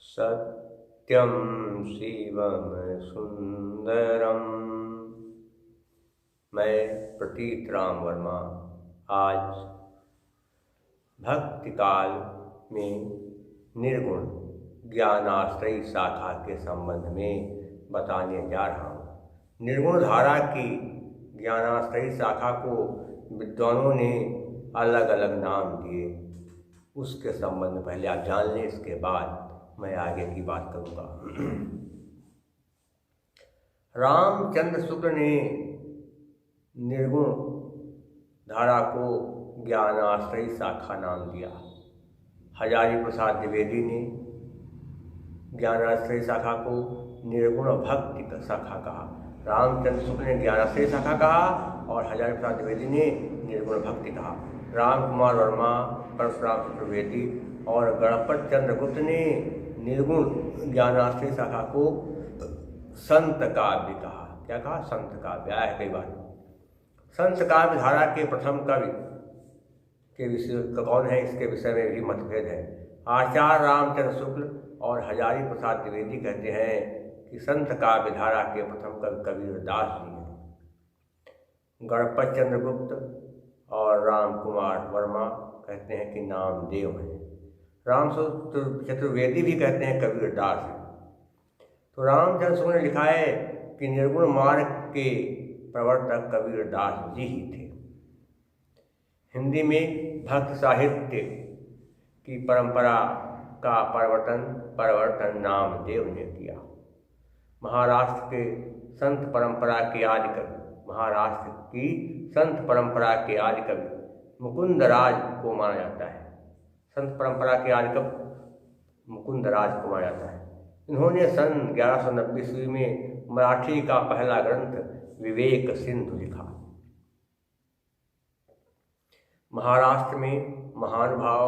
सत्यं शिवम सुंदरम। मैं प्रतीत राम वर्मा आज भक्ति काल में निर्गुण ज्ञानाश्रयी शाखा के संबंध में बताने जा रहा हूँ। निर्गुण धारा की ज्ञानाश्रयी शाखा को विद्वानों ने अलग अलग नाम दिए। उसके संबंध में पहले आप जान लें, इसके बाद मैं आगे की बात करूँगा। रामचंद्र शुक्ल ने निर्गुण धारा को ज्ञानाश्रयी शाखा नाम दिया। हजारी प्रसाद द्विवेदी ने ज्ञानाश्रयी शाखा को निर्गुण भक्ति शाखा कहा। रामचंद्र शुक्ल ने ज्ञानाश्रयी शाखा कहा और हजारी प्रसाद द्विवेदी ने निर्गुण भक्ति कहा। राम कुमार वर्मा, परशुराम चतुर्वेदी और गणपत चंद्र गुप्त ने निर्गुण ज्ञानाश्रयी शाखा को संत काव्य कहा। क्या कहा? संत काव्य। आया है कई बार। संत काव्य धारा के प्रथम कवि के विषय कौन है, इसके विषय में भी मतभेद है। आचार्य रामचंद्र शुक्ल और हजारी प्रसाद द्विवेदी कहते हैं कि संत काव्य धारा के प्रथम कवि कबीरदास जी हैं। गणपत चंद्र गुप्त और राम कुमार वर्मा कहते हैं कि नामदेव हैं। राम चतुर्वेदी भी कहते हैं कबीरदास हैं। तो रामचंद्र शुक्ल ने लिखा है कि निर्गुण मार्ग के प्रवर्तक कबीरदास जी ही थे। हिंदी में भक्त साहित्य की परंपरा का परिवर्तन नामदेव ने किया। महाराष्ट्र के संत परंपरा के आदि कवि मुकुंदराज को माना जाता है। संत परंपरा के आदि कवि मुकुंदराज को माना जाता है। इन्होंने सन 1190 ईस्वी में मराठी का पहला ग्रंथ विवेक सिंधु लिखा। महाराष्ट्र में महानुभाव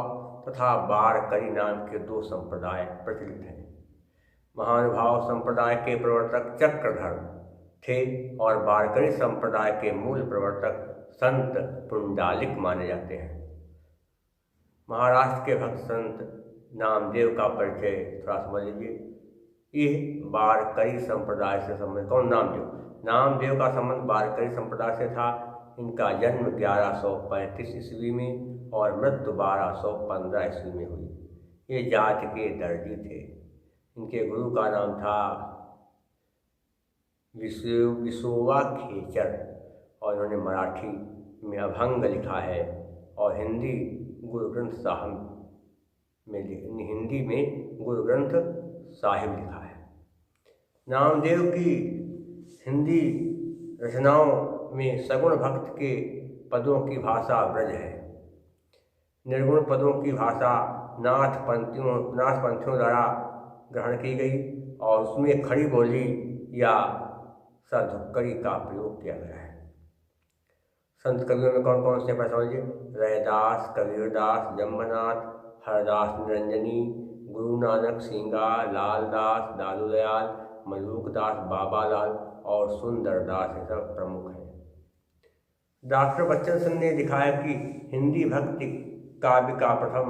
तथा वारकरी नाम के दो संप्रदाय प्रचलित हैं। महानुभाव संप्रदाय के प्रवर्तक चक्रधर थे और वारकरी संप्रदाय के मूल प्रवर्तक संत पुंडालिक माने जाते हैं। महाराष्ट्र के भक्त संत नामदेव का परिचय थोड़ा समझ लीजिए। ये वारकरी संप्रदाय से संबंधित। कौन? नामदेव का संबंध वारकरी संप्रदाय से था। इनका जन्म 1135 ईस्वी में और मृत्यु 1215 ईस्वी में हुई। ये जाति के दर्जी थे। इनके गुरु का नाम था विसोवा खेचर और इन्होंने मराठी में अभंग लिखा है और हिंदी में गुरु ग्रंथ साहिब लिखा है। नामदेव की हिंदी रचनाओं में सगुण भक्त के पदों की भाषा ब्रज है। निर्गुण पदों की भाषा नाथ पंथियों द्वारा ग्रहण की गई और उसमें खड़ी बोली या सधुक्कड़ी का प्रयोग किया गया है। संत कवियों में कौन कौन से समझिए? रैदास, कबीरदास, जम्बनाथ, हरदास निरंजनी, गुरु नानक सिंगा, लालदास, दादू दयाल, मलूकदास, बाबालाल और सुंदरदास, ये सब प्रमुख हैं। डॉक्टर बच्चन सिंह ने लिखा है कि हिंदी भक्ति काव्य का प्रथम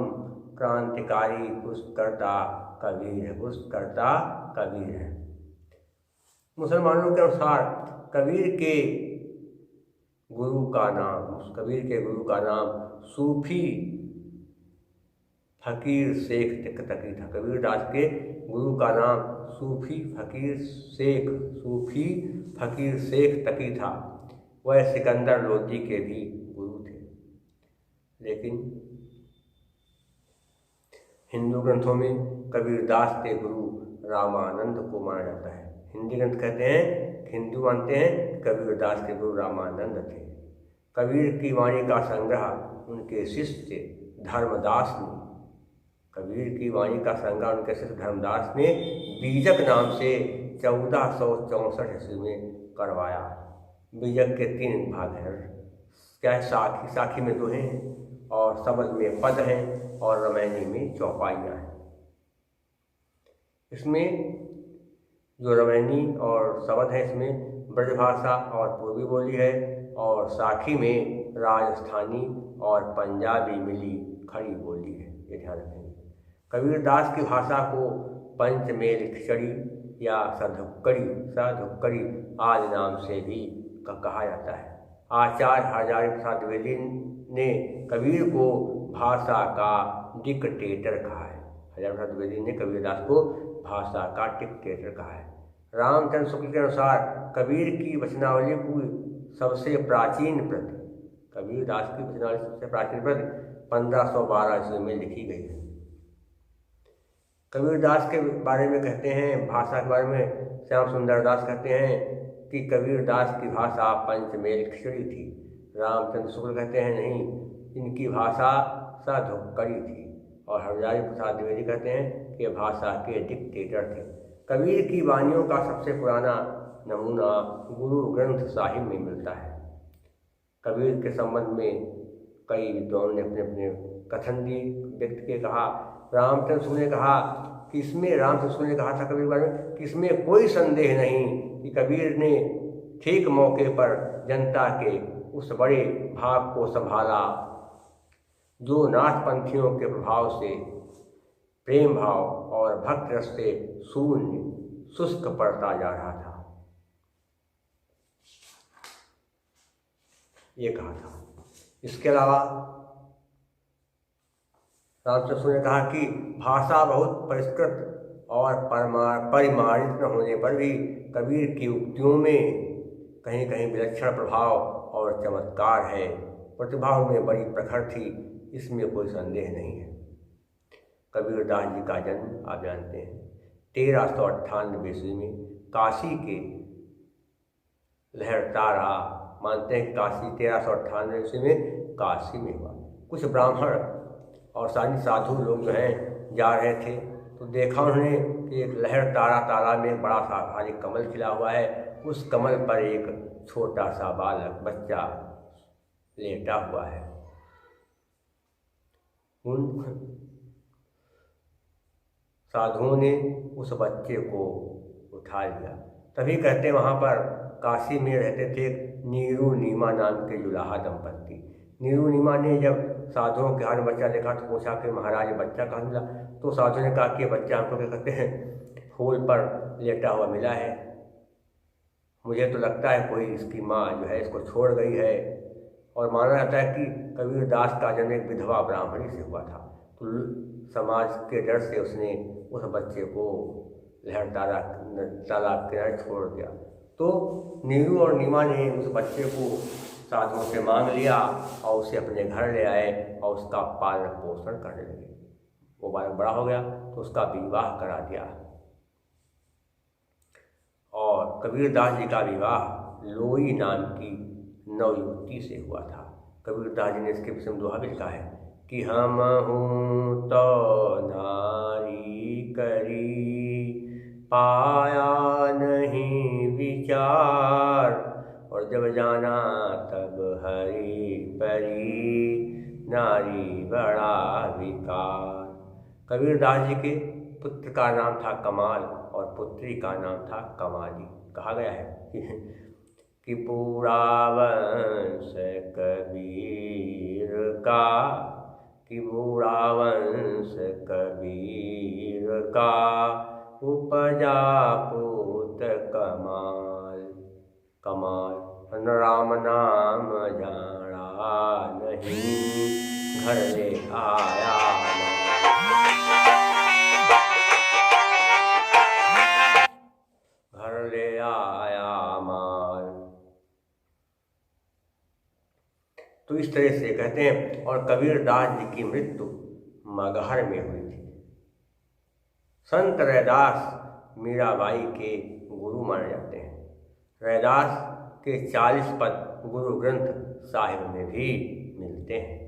क्रांतिकारी पुष्कर्ता कबीर है। मुसलमानों के अनुसार कबीर के गुरु का नाम सूफी फकीर शेख तकी था। कबीरदास के गुरु का नाम सूफी फकीर शेख तकी था। वह सिकंदर लोदी के भी गुरु थे। लेकिन हिंदू ग्रंथों में कबीरदास के गुरु रामानंद को माना जाता है। हिंदी ग्रंथ कहते हैं, हिंदू मानते हैं कबीरदास के गुरु रामानंद थे। कबीर की वाणी का संग्रह उनके शिष्य धर्मदास ने बीजक नाम से 1464 ईस्वी में करवाया। बीजक के 3 भाग हैं। क्या है? साखी में दोहे हैं और शब्द में पद हैं और रामायणी में चौपाइयाँ हैं। इसमें जो रामायणी और शब्द है, इसमें ब्रजभाषा और पूर्वी बोली है और साखी में राजस्थानी और पंजाबी मिली खड़ी बोली है। ये ध्यान रखेंगे। कबीरदास की भाषा को पंचमेल खिचड़ी या सधुक्कड़ी आदि नाम से भी कहा जाता है। आचार्य हजारी प्रसाद द्विवेदी ने कबीर को भाषा का डिक्टेटर कहा है। हजारी प्रसाद द्विवेदी ने कबीरदास को भाषा का डिक्टेटर कहा है। रामचंद्र शुक्ल के अनुसार कबीर की वचनावली की सबसे प्राचीन प्रति, कबीरदास की वचनावली सबसे प्राचीन प्रति 1512 ईस्वी में लिखी गई है। कबीरदास के बारे में कहते हैं, भाषा के बारे में श्याम सुंदर दास कहते हैं कि कबीरदास की भाषा पंचमेल खिचड़ी थी। रामचंद्र शुक्ल कहते हैं नहीं, इनकी भाषा सधुक्कड़ी थी। और हजारी प्रसाद द्विवेदी कहते हैं कि भाषा के डिक्टेटर थे। कबीर की वाणियों का सबसे पुराना नमूना गुरु ग्रंथ साहिब में मिलता है। कबीर के संबंध में कई विद्वानों ने अपने अपने कथन भी व्यक्त किए। कहा रामचंद्र शुक्ल ने कहा कि इसमें, रामचंद्र शुक्ल ने कहा था कबीर के बारे में कि इसमें कोई संदेह नहीं कि कबीर ने ठीक मौके पर जनता के उस बड़े भाग को संभाला जो नाथपंथियों के प्रभाव से प्रेम भाव और भक्त रस से शून्य शुष्क पड़ता जा रहा था, ये कहा था। इसके अलावा रामचंद्र ने कहा कि भाषा बहुत परिष्कृत और परिमाणित न होने पर भी कबीर की उक्तियों में कहीं कहीं विलक्षण प्रभाव और चमत्कार है। प्रतिभा में बड़ी प्रखर थी, इसमें कोई संदेह नहीं है। कबीरदास जी का जन्म आप जानते हैं 1398 ईस्वी में काशी के लहरतारा, मानते हैं कि काशी 1398 ईस्वी में काशी में हुआ। कुछ ब्राह्मण और साधु लोग जो हैं जा रहे थे तो देखा उन्होंने कि एक लहरतारा तालाब में एक बड़ा सा भारी कमल खिला हुआ है, उस कमल पर एक छोटा सा बालक बच्चा लेटा हुआ है। उन साधुओं ने उस बच्चे को उठा लिया। तभी कहते हैं वहाँ पर काशी में रहते थे नीरू नीमा नाम के जुलाहा दंपत्ति। नीरू नीमा ने जब साधुओं के हाथ में बच्चा देखा तो पूछा कि महाराज ये बच्चा कहाँ मिला? तो साधु ने कहा कि बच्चा हमको क्या कहते हैं फूल पर लेटा हुआ मिला है, मुझे तो लगता है कोई इसकी माँ जो है इसको छोड़ गई है। और माना जाता है कि कबीरदास का जन्म एक विधवा ब्राह्मणी से हुआ था, तो समाज के डर से उसने उस बच्चे को लहरतारा तालाब के किनारे छोड़ दिया। तो नीरू और नीमा ने उस बच्चे को साधुओं से मांग लिया और उसे अपने घर ले आए और उसका पालन पोषण करने लगे। वो बालक बड़ा हो गया तो उसका विवाह करा दिया। और कबीरदास जी का विवाह लोई नाम की नवयुवती से हुआ था। कबीरदास जी ने इसके विषय में दोहा भी लिखा है कि हम हूँ तो नारी करी पाया नहीं विचार, और जब जाना तब हरि परी नारी बड़ा विकार। कबीरदास जी के पुत्र का नाम था कमाल और पुत्री का नाम था कमाली। कहा गया है कि पूरा वंश कबीर का, कि पूरा वंश कबीर का, उपजा पुत कमाल। कमाल राम नाम जाना नहीं, घर ले आया घर ले आया माल। तो इस तरह से कहते हैं। और कबीरदास जी की मृत्यु मगहर में हुई थी। संत रैदास मीराबाई के गुरु माने जाते हैं। रैदास के 40 पद गुरु ग्रंथ साहिब में भी मिलते हैं।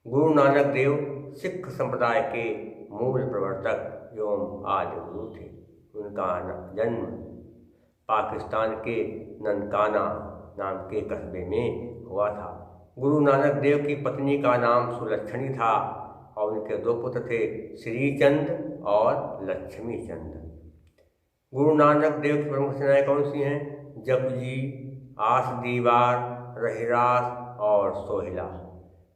गुरु नानक देव सिख संप्रदाय के मूल प्रवर्तक एवं आदि गुरु थे। उनका जन्म पाकिस्तान के ननकाना नाम के कस्बे में हुआ था। गुरु नानक देव की पत्नी का नाम सुलक्षणी था और उनके 2 पुत्र थे, श्रीचंद और लक्ष्मी चंद। गुरु नानक देव की प्रमुख रचनाएं कौन सी हैं? जपजी, आस दीवार, रहिरास और सोहिला।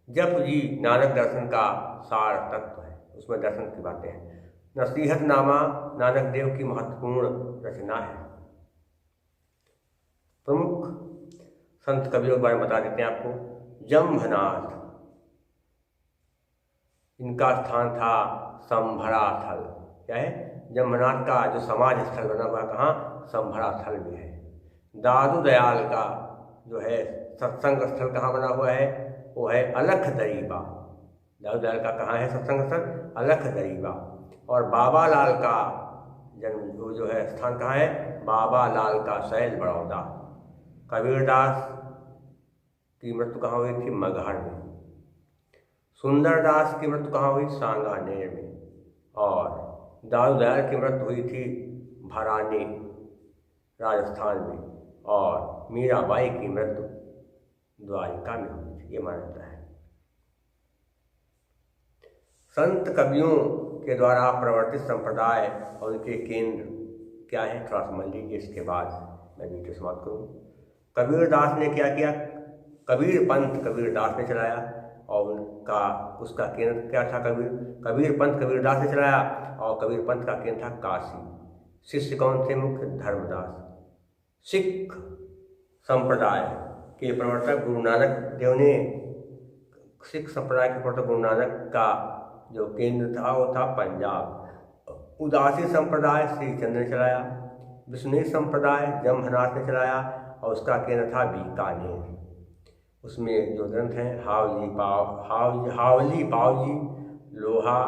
जपजी नानक दर्शन का सार तत्व है, उसमें दर्शन की बातें हैं। नसीहतनामा नानक देव की महत्वपूर्ण रचना है। प्रमुख संत कवियों के बारे में बता देते हैं आपको। जम्भनाथ, इनका स्थान था संभरा थल। क्या है? जम्भनाथ का जो समाज स्थल बना हुआ कहाँ? संभरा थल में है। दादू दयाल का जो है सत्संग स्थल कहाँ बना हुआ है? वो है अलख दरीबा। दादू दयाल का कहाँ है सत्संग स्थल? अलख दरीबा। और बाबा लाल का जन्म जो है स्थान कहाँ है? बाबा लाल का सैल बड़ौदा। कबीरदास की मृत्यु कहाँ हुई थी? मगहर में। सुंदरदास की मृत्यु कहाँ हुई? सांगानेर में। और दादू दयाल की मृत्यु हुई थी भरानी राजस्थान में। और मीराबाई की मृत्यु द्वारिका में हुई थी, ये माना जाता है। संत कवियों के द्वारा प्रवर्तित संप्रदाय और उनके केंद्र क्या है? थोड़ा समझ लीजिए, इसके बाद मैं वीडियो समाप्त करूँ। कबीरदास ने क्या किया? कबीर पंथ कबीरदास ने चलाया और उसका केंद्र क्या था? कबीर पंथ कबीरदास ने चलाया और कबीर पंथ का केंद्र था काशी। शिष्य कौन थे? मुख्य धर्मदास। सिख संप्रदाय के प्रवर्तक गुरु नानक देव ने, सिख संप्रदाय के प्रवर्तक गुरु नानक का जो केंद्र था वो था पंजाब। उदासी संप्रदाय श्री चंद्र ने चलाया। विष्णु संप्रदाय जम्भनाथ ने चलाया और उसका केंद्र था बीकानेर। उसमें जो ग्रंथ हैं हावली पावजी, लोहा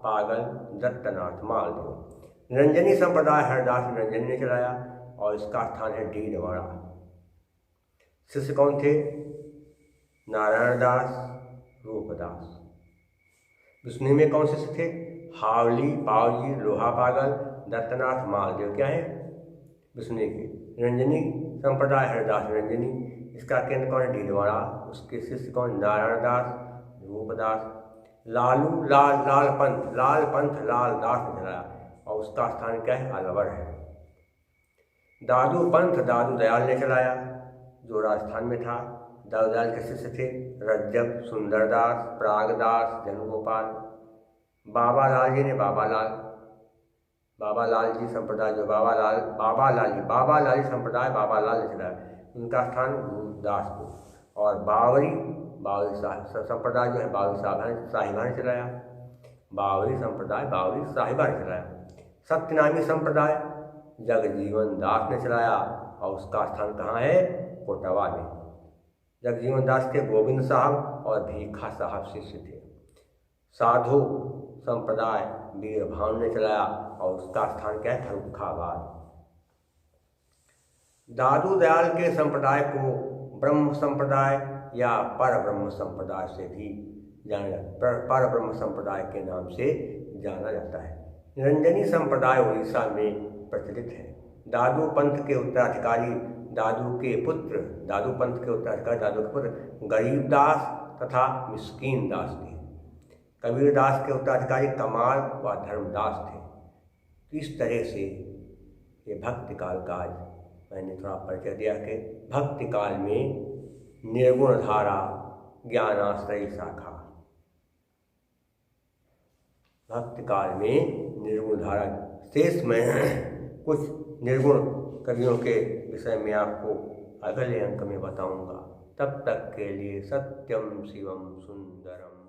पागल, दत्तनाथ मालदेव। निरंजनी संप्रदाय हरदास निरंजनी ने चलाया और इसका स्थान है डीडवाड़ा। शिष्य कौन थे? नारायण दास, रूपदास। विष्णु में कौन शिष्य थे? हावली पावजी, लोहा पागल, दत्तनाथ मालदेव। क्या है? विष्णु के। निरंजनी संप्रदाय हरदास निरंजनी, इसका केंद्र कौन है? डीडवाड़ा। उसके शिष्य कौन? नारायण दास, रूपदास। लाल पंथ लाल दास ने चलाया और उसका स्थान क्या है? अलवर है। दादू पंथ दादू दयाल ने चलाया जो राजस्थान में था। दादू दयाल के शिष्य थे रज्जब, सुंदरदास, प्रागदास, जनगोपाल। बाबा लाल जी ने बाबा लाल जी संप्रदाय जो बाबा लाली संप्रदाय बाबा लाल ने चलाया, उनका स्थान गुरुदासपुर। और बावरी संप्रदाय जो है बावरी साहिबा ने चलाया। बावरी संप्रदाय बावरी साहिबा ने चलाया। सत्यनामी संप्रदाय जगजीवन दास ने चलाया और उसका स्थान कहाँ है? कोटवा में। जगजीवन दास के गोविंद साहब और भीखा साहब शिष्य थे। साधु संप्रदाय वीर भानु ने चलाया और उसका स्थान क्या है? फर्रुखाबाद। दादू दयाल के संप्रदाय को ब्रह्म संप्रदाय या पर ब्रह्म संप्रदाय से भी पर ब्रह्म संप्रदाय के नाम से जाना जाता है। निरंजनी संप्रदाय उड़ीसा में प्रचलित है। दादू पंथ के उत्तराधिकारी दादू के पुत्र गरीबदास तथा मिस्कीन दास थे। कबीरदास के उत्तराधिकारी कमाल व धर्मदास थे। इस तरह से ये भक्ति काल का आज मैंने थोड़ा परिचय दिया कि भक्ति काल में निर्गुण धारा ज्ञानाश्रयी शाखा। भक्ति काल में निर्गुण धारा। शेष में कुछ निर्गुण कवियों के विषय में आपको अगले अंक में बताऊंगा। तब तक के लिए सत्यम शिवम सुंदरम।